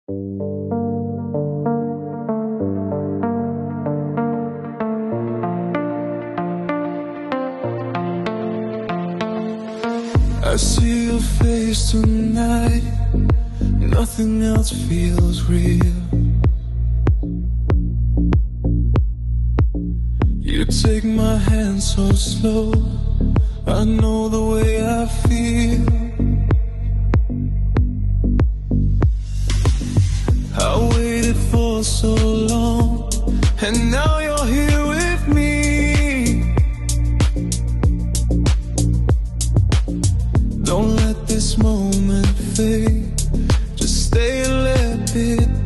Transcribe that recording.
I see your face tonight, nothing else feels real. You take my hand so slow, I know the way I feel. I waited for so long, and now you're here with me. Don't let this moment fade, just stay and let it